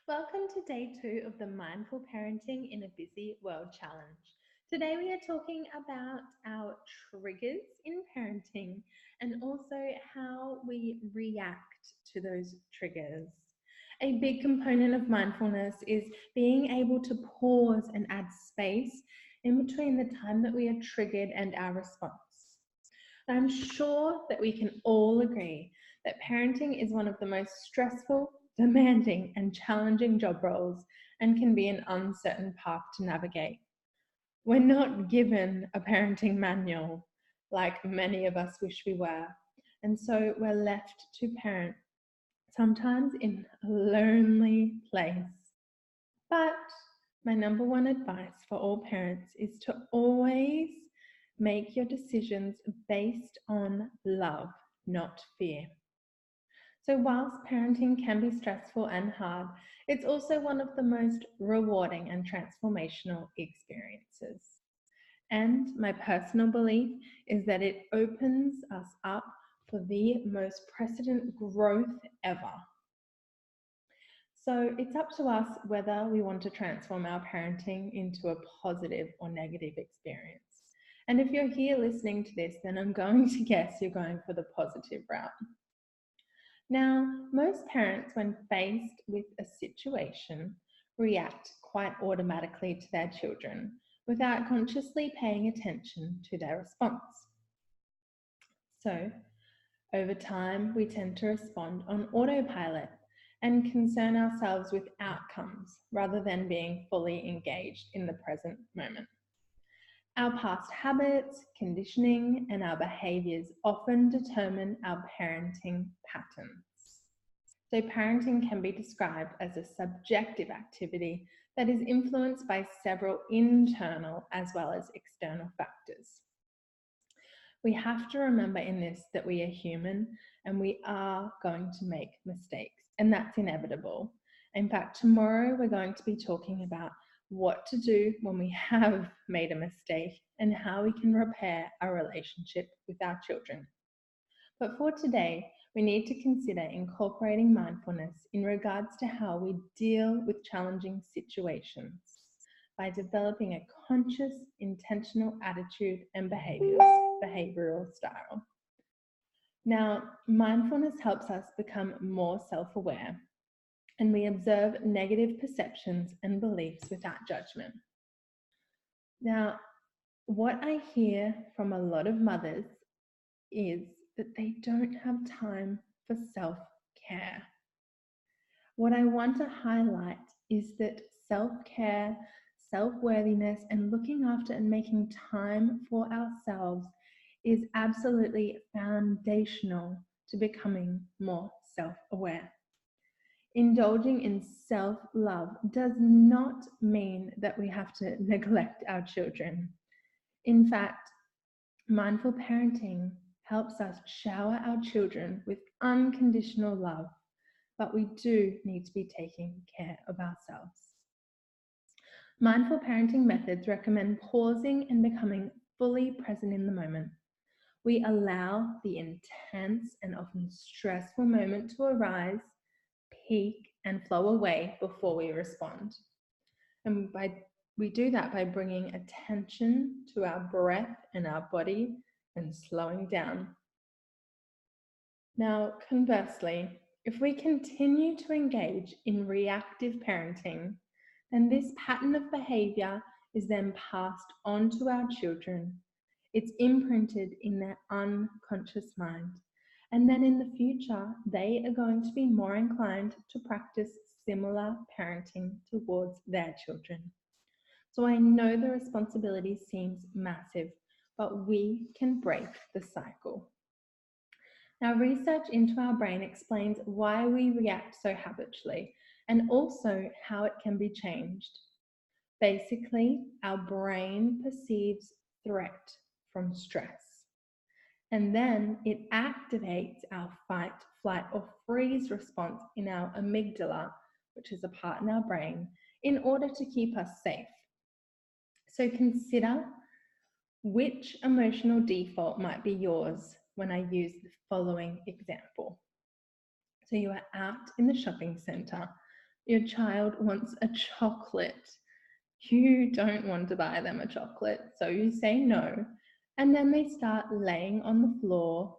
Welcome to day 2 of the Mindful Parenting in a Busy World Challenge. Today we are talking about our triggers in parenting and also how we react to those triggers. A big component of mindfulness is being able to pause and add space in between the time that we are triggered and our response. I'm sure that we can all agree that parenting is one of the most stressful, demanding, and challenging job roles and can be an uncertain path to navigate. We're not given a parenting manual like many of us wish we were, and so we're left to parent, sometimes in a lonely place. But my number one advice for all parents is to always make your decisions based on love, not fear. So, whilst parenting can be stressful and hard, it's also one of the most rewarding and transformational experiences. And my personal belief is that it opens us up for the most precedent growth ever. So, it's up to us whether we want to transform our parenting into a positive or negative experience. And if you're here listening to this, then I'm going to guess you're going for the positive route. Now, most parents, when faced with a situation, react quite automatically to their children without consciously paying attention to their response. So, over time, we tend to respond on autopilot and concern ourselves with outcomes rather than being fully engaged in the present moment. Our past habits, conditioning, and our behaviours often determine our parenting patterns. So, parenting can be described as a subjective activity that is influenced by several internal as well as external factors. We have to remember in this that we are human and we are going to make mistakes, and that's inevitable. In fact, tomorrow we're going to be talking about what to do when we have made a mistake and how we can repair our relationship with our children. But for today, we need to consider incorporating mindfulness in regards to how we deal with challenging situations by developing a conscious, intentional attitude and behavioral style. Now, mindfulness helps us become more self-aware, and we observe negative perceptions and beliefs without judgment. Now, what I hear from a lot of mothers is that they don't have time for self-care. What I want to highlight is that self-care, self-worthiness, and looking after and making time for ourselves is absolutely foundational to becoming more self-aware. Indulging in self-love does not mean that we have to neglect our children. In fact, mindful parenting helps us shower our children with unconditional love, but we do need to be taking care of ourselves. Mindful parenting methods recommend pausing and becoming fully present in the moment. We allow the intense and often stressful moment to arise, peak, and flow away before we respond. And we do that by bringing attention to our breath and our body and slowing down. Now, conversely, if we continue to engage in reactive parenting, then this pattern of behavior is then passed on to our children. It's imprinted in their unconscious mind. And then in the future, they are going to be more inclined to practice similar parenting towards their children. So I know the responsibility seems massive, but we can break the cycle. Now, research into our brain explains why we react so habitually and also how it can be changed. Basically, our brain perceives threat from stress, and then it activates our fight, flight, or freeze response in our amygdala, which is a part in our brain, in order to keep us safe. So consider which emotional default might be yours when I use the following example. So you are out in the shopping centre Your child wants a chocolate. You don't want to buy them a chocolate, so you say no, and then they start laying on the floor.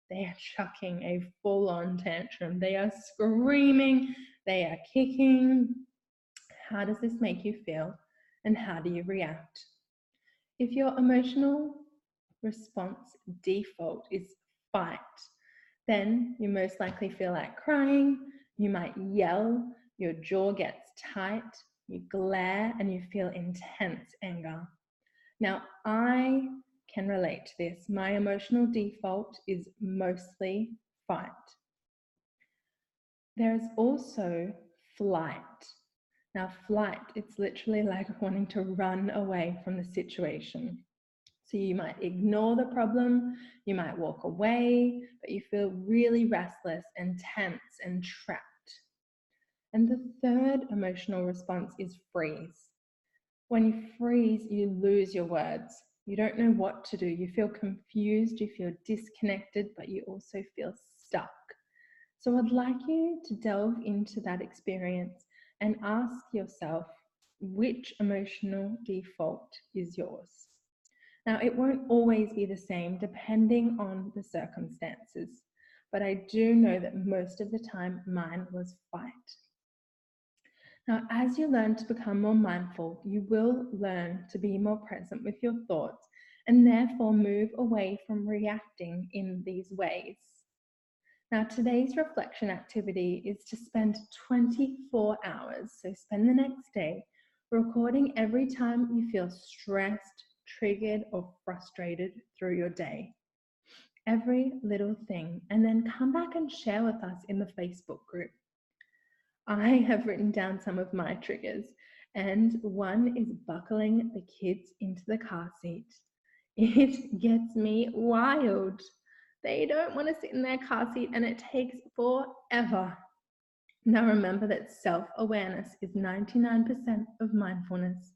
They are chucking a full-on tantrum. They are screaming, they are kicking. How does this make you feel, and how do you react? If your emotional response default is fight, then you most likely feel like crying, you might yell, your jaw gets tight, you glare, and you feel intense anger. Now, I can relate to this. My emotional default is mostly fight. There's also flight. Now, flight, it's literally like wanting to run away from the situation. So you might ignore the problem, you might walk away, but you feel really restless and tense and trapped. And the third emotional response is freeze. When you freeze, you lose your words. You don't know what to do. You feel confused, you feel disconnected, but you also feel stuck. So I'd like you to delve into that experience and ask yourself which emotional default is yours. Now, it won't always be the same depending on the circumstances, but I do know that most of the time mine was fight. Now, as you learn to become more mindful, you will learn to be more present with your thoughts and therefore move away from reacting in these ways. Now, today's reflection activity is to spend 24 hours, so spend the next day recording every time you feel stressed, triggered, or frustrated through your day. Every little thing, and then come back and share with us in the Facebook group. I have written down some of my triggers, and one is buckling the kids into the car seat. It gets me wild. They don't want to sit in their car seat and it takes forever. Now remember that self-awareness is 99% of mindfulness.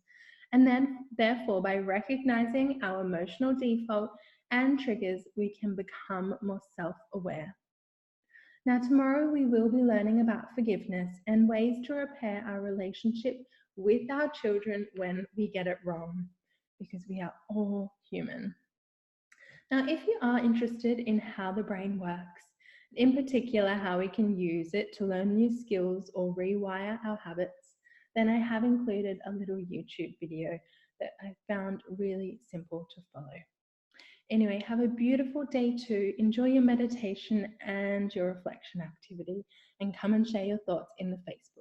And then, therefore, by recognizing our emotional default and triggers, we can become more self-aware. Now, tomorrow we will be learning about forgiveness and ways to repair our relationship with our children when we get it wrong, because we are all human. Now, if you are interested in how the brain works, in particular how we can use it to learn new skills or rewire our habits, then I have included a little YouTube video that I found really simple to follow. Anyway, have a beautiful day too. Enjoy your meditation and your reflection activity, and come and share your thoughts in the Facebook.